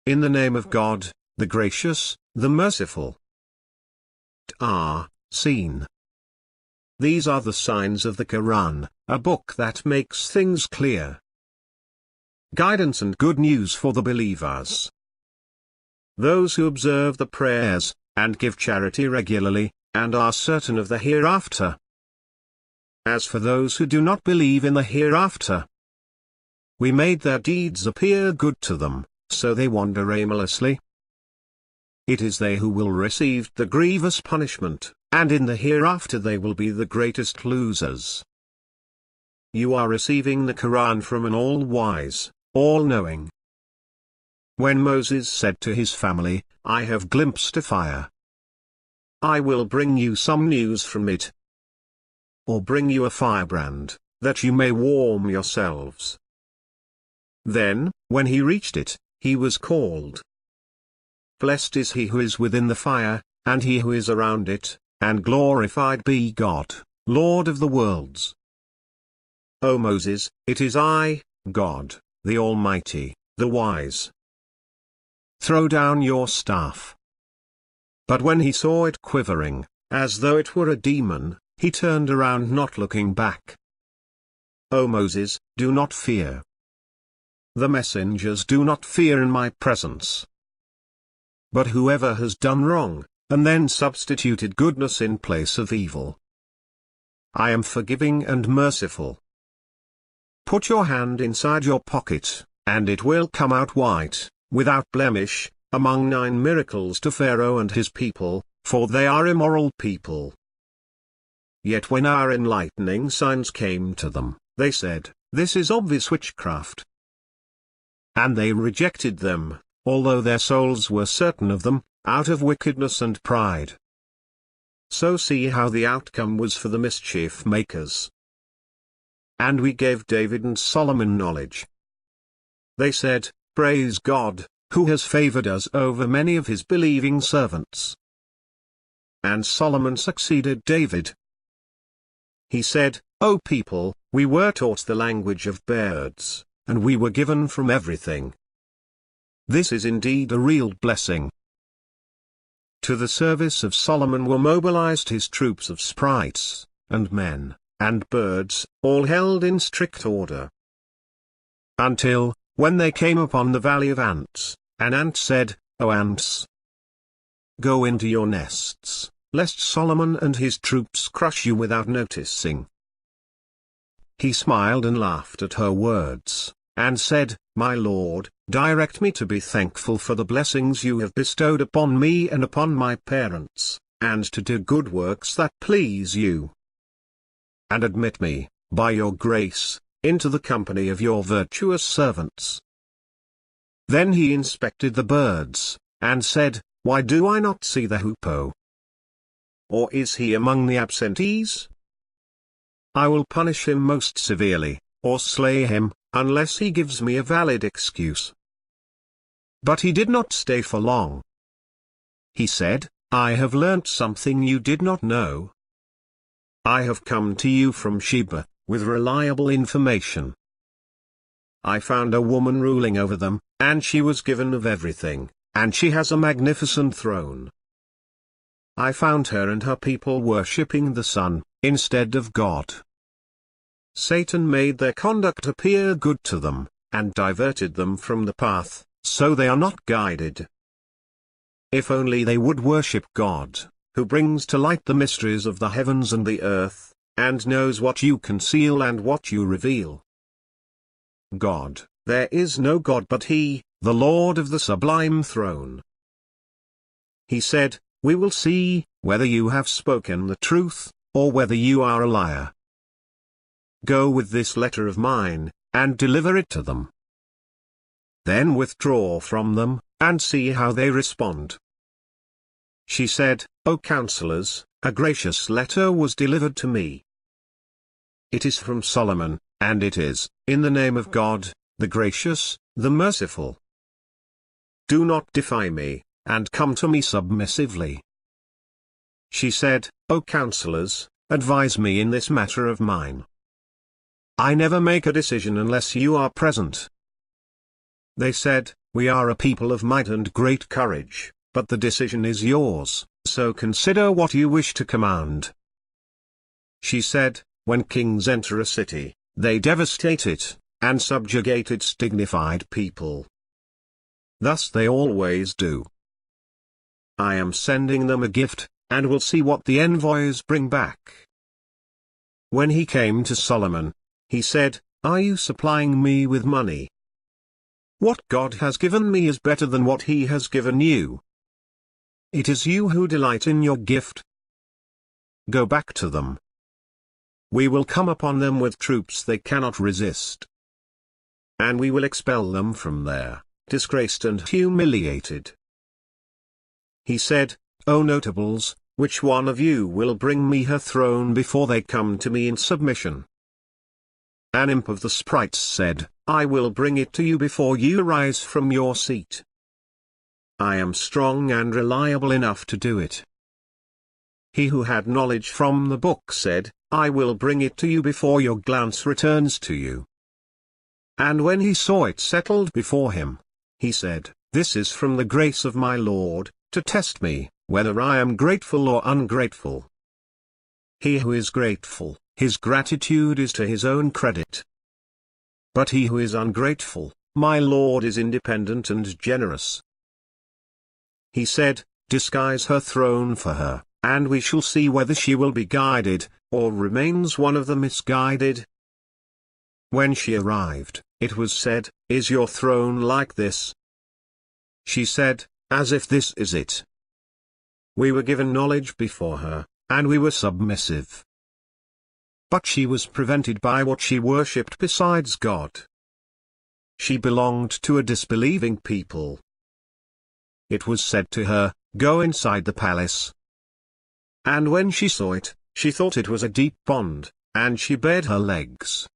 in the name of God, the gracious, the merciful. Seen. These are the signs of the Quran, a book that makes things clear. Guidance and good news for the believers. Those who observe the prayers, and give charity regularly, and are certain of the hereafter. As for those who do not believe in the hereafter, we made their deeds appear good to them, so they wander aimlessly. It is they who will receive the grievous punishment, and in the hereafter they will be the greatest losers. You are receiving the Quran from an all-wise, all-knowing. When Moses said to his family, I have glimpsed a fire. I will bring you some news from it. Or bring you a firebrand, that you may warm yourselves. Then, when he reached it, he was called. Blessed is he who is within the fire, and he who is around it, and glorified be God, Lord of the worlds. O Moses, it is I, God, the Almighty, the Wise. Throw down your staff. But when he saw it quivering, as though it were a demon, he turned around not looking back. O Moses, do not fear. The messengers do not fear in my presence. But whoever has done wrong, and then substituted goodness in place of evil, I am forgiving and merciful. Put your hand inside your pocket, and it will come out white, without blemish, among 9 miracles to Pharaoh and his people, for they are immoral people. Yet when our enlightening signs came to them, they said, this is obvious witchcraft. And they rejected them, although their souls were certain of them, out of wickedness and pride. So see how the outcome was for the mischief-makers. And we gave David and Solomon knowledge. They said, praise God, who has favored us over many of his believing servants. And Solomon succeeded David. He said, O people, we were taught the language of birds, and we were given from everything. This is indeed a real blessing. To the service of Solomon were mobilized his troops of sprites, and men, and birds, all held in strict order. Until, when they came upon the valley of ants, an ant said, O ants, go into your nests, lest Solomon and his troops crush you without noticing. He smiled and laughed at her words, and said, My Lord, direct me to be thankful for the blessings you have bestowed upon me and upon my parents, and to do good works that please you. And admit me, by your grace, into the company of your virtuous servants. Then he inspected the birds, and said, Why do I not see the hoopoe? Or is he among the absentees? I will punish him most severely, or slay him, unless he gives me a valid excuse. But he did not stay for long. He said, I have learnt something you did not know. I have come to you from Sheba, with reliable information. I found a woman ruling over them, and she was given of everything, and she has a magnificent throne. I found her and her people worshipping the sun, instead of God. Satan made their conduct appear good to them, and diverted them from the path, so they are not guided. If only they would worship God, who brings to light the mysteries of the heavens and the earth, and knows what you conceal and what you reveal. God, there is no God but He, the Lord of the sublime throne. He said, We will see, whether you have spoken the truth, or whether you are a liar. Go with this letter of mine, and deliver it to them. Then withdraw from them, and see how they respond. She said, O counselors, a gracious letter was delivered to me. It is from Solomon, and it is, in the name of God, the gracious, the merciful. Do not defy me, and come to me submissively. She said, O counselors, advise me in this matter of mine. I never make a decision unless you are present. They said, "We are a people of might and great courage, but the decision is yours, so consider what you wish to command." She said, "When kings enter a city, they devastate it, and subjugate its dignified people. Thus they always do. I am sending them a gift, and will see what the envoys bring back." When he came to Solomon, he said, "Are you supplying me with money? What God has given me is better than what he has given you. It is you who delight in your gift. Go back to them. We will come upon them with troops they cannot resist. And we will expel them from there, disgraced and humiliated." He said, "O notables, which one of you will bring me her throne before they come to me in submission?" An imp of the sprites said, "I will bring it to you before you rise from your seat. I am strong and reliable enough to do it." He who had knowledge from the book said, "I will bring it to you before your glance returns to you." And when he saw it settled before him, he said, "This is from the grace of my Lord, to test me, whether I am grateful or ungrateful." He who is grateful, his gratitude is to his own credit. But he who is ungrateful, my Lord is independent and generous. He said, "Disguise her throne for her, and we shall see whether she will be guided, or remains one of the misguided." When she arrived, it was said, "Is your throne like this?" She said, "As if this is it." We were given knowledge before her, and we were submissive. But she was prevented by what she worshipped besides God. She belonged to a disbelieving people. It was said to her, "Go inside the palace." And when she saw it, she thought it was a deep pond, and she bared her legs.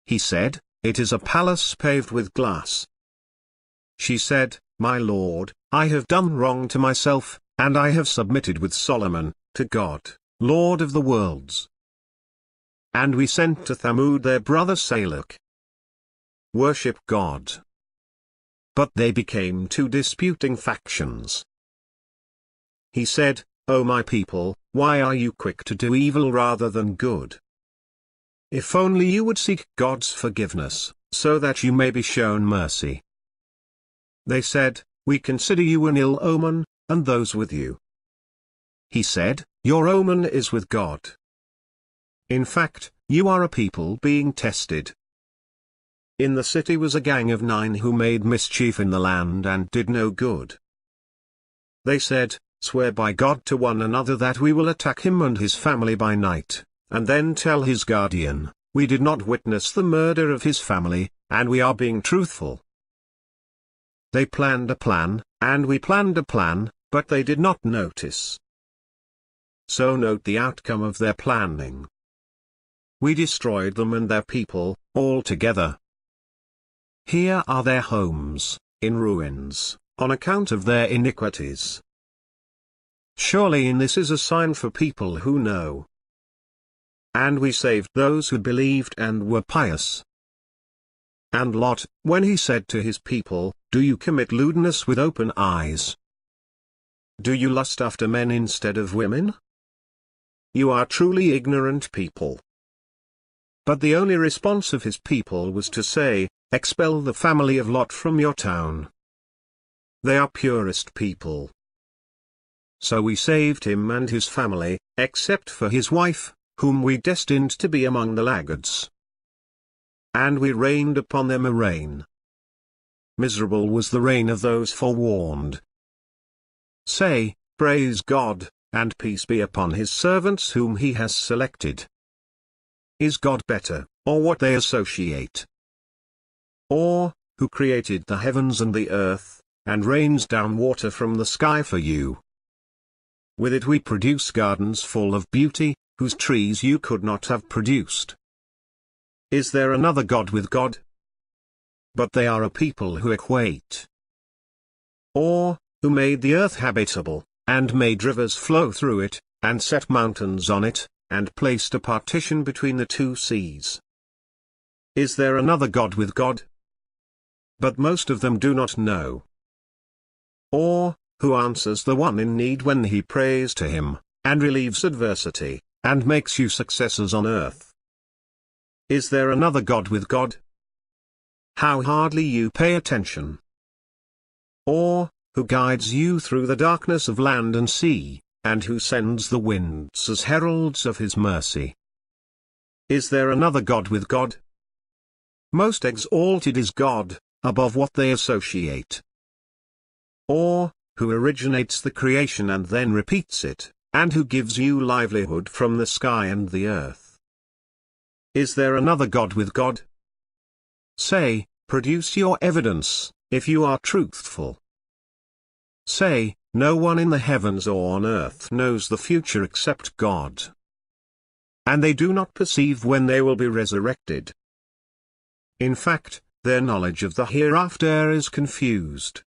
He said, "It is a palace paved with glass." She said, "My Lord, I have done wrong to myself, and I have submitted with Solomon, to God, Lord of the worlds." And we sent to Thamood their brother Salak. Worship God. But they became two disputing factions. He said, "O my people, why are you quick to do evil rather than good? If only you would seek God's forgiveness, so that you may be shown mercy." They said, "We consider you an ill omen, and those with you." He said, "Your omen is with God. In fact, you are a people being tested." In the city was a gang of 9 who made mischief in the land and did no good. They said, "Swear by God to one another that we will attack him and his family by night, and then tell his guardian, we did not witness the murder of his family, and we are being truthful." They planned a plan, and we planned a plan, but they did not notice. So note the outcome of their planning. We destroyed them and their people, all together. Here are their homes, in ruins, on account of their iniquities. Surely in this is a sign for people who know. And we saved those who believed and were pious. And Lot, when he said to his people, "Do you commit lewdness with open eyes? Do you lust after men instead of women? You are truly ignorant people." But the only response of his people was to say, "Expel the family of Lot from your town. They are purest people." So we saved him and his family, except for his wife, whom we destined to be among the laggards. And we rained upon them a rain. Miserable was the rain of those forewarned. Say, "Praise God, and peace be upon his servants whom he has selected." Is God better, or what they associate? Or, who created the heavens and the earth, and rains down water from the sky for you? With it we produce gardens full of beauty, whose trees you could not have produced. Is there another God with God? But they are a people who equate. Or, who made the earth habitable, and made rivers flow through it, and set mountains on it, and placed a partition between the two seas. Is there another God with God? but most of them do not know. Or, who answers the one in need when he prays to him, and relieves adversity, and makes you successors on earth? Is there another God with God? How hardly you pay attention. Or, who guides you through the darkness of land and sea, and who sends the winds as heralds of his mercy? Is there another God with God? Most exalted is God, above what they associate. Or, who originates the creation and then repeats it, and who gives you livelihood from the sky and the earth? Is there another God with God? Say, produce your evidence, if you are truthful. Say, no one in the heavens or on earth knows the future except God. And they do not perceive when they will be resurrected. In fact, their knowledge of the hereafter is confused.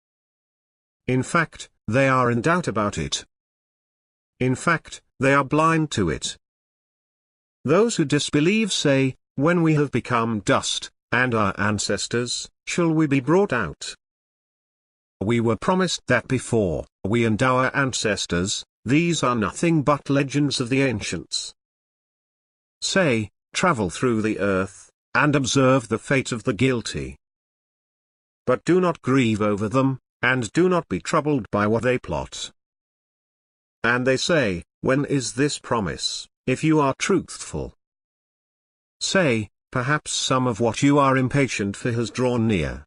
In fact, they are in doubt about it. In fact, they are blind to it. Those who disbelieve say, when we have become dust, and our ancestors, shall we be brought out? We were promised that before, we and our ancestors, these are nothing but legends of the ancients. Say, travel through the earth, and observe the fate of the guilty. But do not grieve over them, and do not be troubled by what they plot. And they say, when is this promise, if you are truthful? Say, perhaps some of what you are impatient for has drawn near.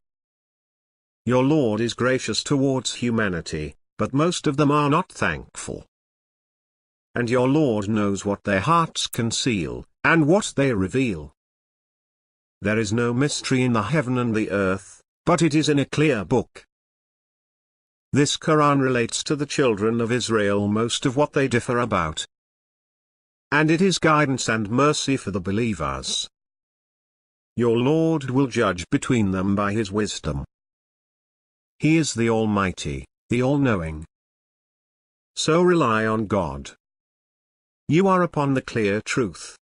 Your Lord is gracious towards humanity, but most of them are not thankful. And your Lord knows what their hearts conceal, and what they reveal. There is no mystery in the heaven and the earth, but it is in a clear book. This Quran relates to the children of Israel most of what they differ about. And it is guidance and mercy for the believers. Your Lord will judge between them by his wisdom. He is the Almighty, the All-Knowing. So rely on God. You are upon the clear truth.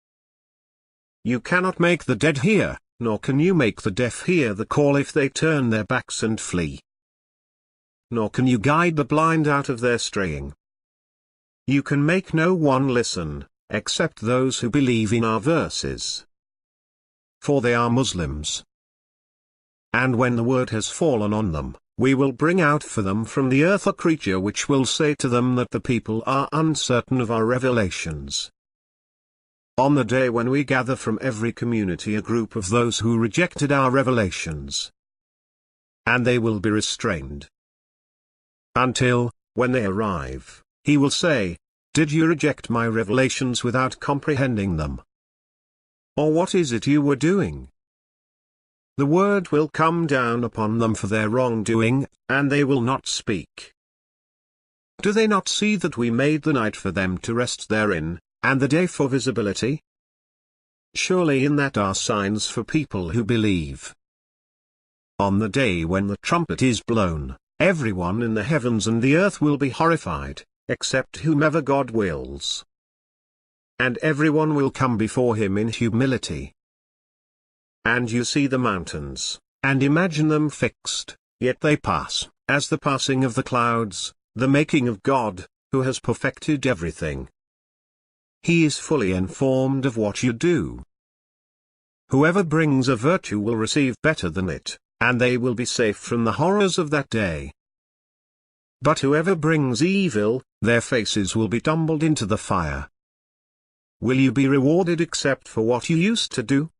You cannot make the dead hear, nor can you make the deaf hear the call if they turn their backs and flee. Nor can you guide the blind out of their straying. You can make no one listen, except those who believe in our verses. For they are Muslims. And when the word has fallen on them, we will bring out for them from the earth a creature which will say to them that the people are uncertain of our revelations. On the day when we gather from every community a group of those who rejected our revelations. And they will be restrained. Until, when they arrive, he will say, did you reject my revelations without comprehending them? Or what is it you were doing? The word will come down upon them for their wrongdoing, and they will not speak. Do they not see that we made the night for them to rest therein, and the day for visibility? Surely in that are signs for people who believe. On the day when the trumpet is blown, everyone in the heavens and the earth will be horrified, except whomever God wills. And everyone will come before him in humility. And you see the mountains, and imagine them fixed, yet they pass, as the passing of the clouds, the making of God, who has perfected everything. He is fully informed of what you do. Whoever brings a virtue will receive better than it, and they will be safe from the horrors of that day. But whoever brings evil, their faces will be tumbled into the fire. Will you be rewarded except for what you used to do?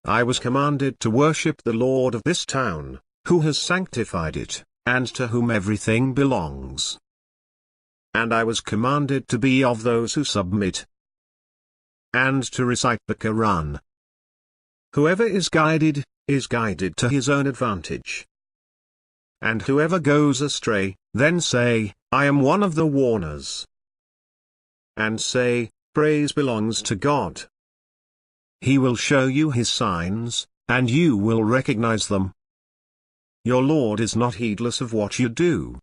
I was commanded to worship the Lord of this town, who has sanctified it, and to whom everything belongs. And I was commanded to be of those who submit, and to recite the Quran. Whoever is guided to his own advantage. And whoever goes astray, then say, I am one of the warners. And say, praise belongs to God. He will show you his signs, and you will recognize them. Your Lord is not heedless of what you do.